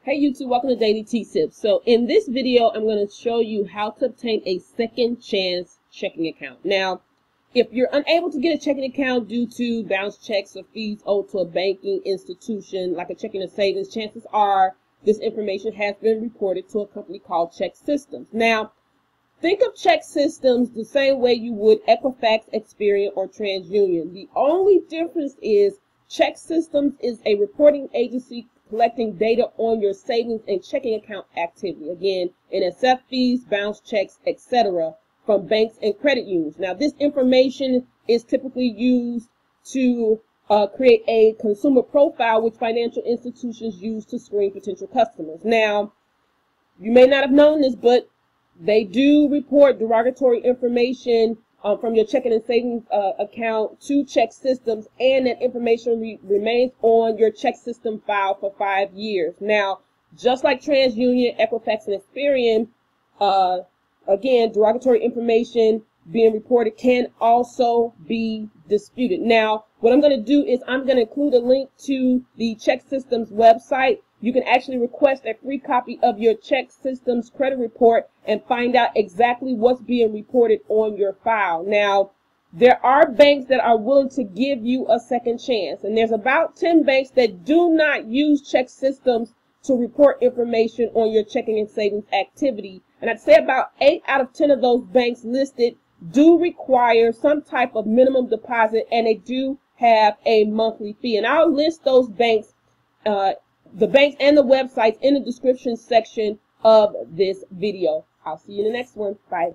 Hey YouTube, welcome to Daily T-Tips. So in this video, I'm going to show you how to obtain a second chance checking account. Now, if you're unable to get a checking account due to bounced checks or fees owed to a banking institution like a checking or savings, chances are this information has been reported to a company called Chex Systems. Now, think of Chex Systems the same way you would Equifax, Experian, or Transunion. The only difference is Chex Systems is a reporting agency collecting data on your savings and checking account activity. Again, NSF fees, bounce checks, etc. from banks and credit unions. Now, this information is typically used to create a consumer profile which financial institutions use to screen potential customers. Now, you may not have known this, but they do report derogatory information from your checking and savings account to Chex Systems, and that information remains on your Chex System file for 5 years. Now, just like TransUnion, Equifax, and Experian, again, derogatory information being reported can also be disputed. Now, what I'm going to do is I'm going to include a link to the Chex Systems website. You can actually request a free copy of your Chex Systems credit report and find out exactly what's being reported on your file. Now, there are banks that are willing to give you a second chance, and there's about 10 banks that do not use Chex Systems to report information on your checking and savings activity. And I'd say about 8 out of 10 of those banks listed do require some type of minimum deposit, and they do have a monthly fee. And I'll list those banks, the banks and the websites in the description section of this video. I'll see you in the next one. Bye.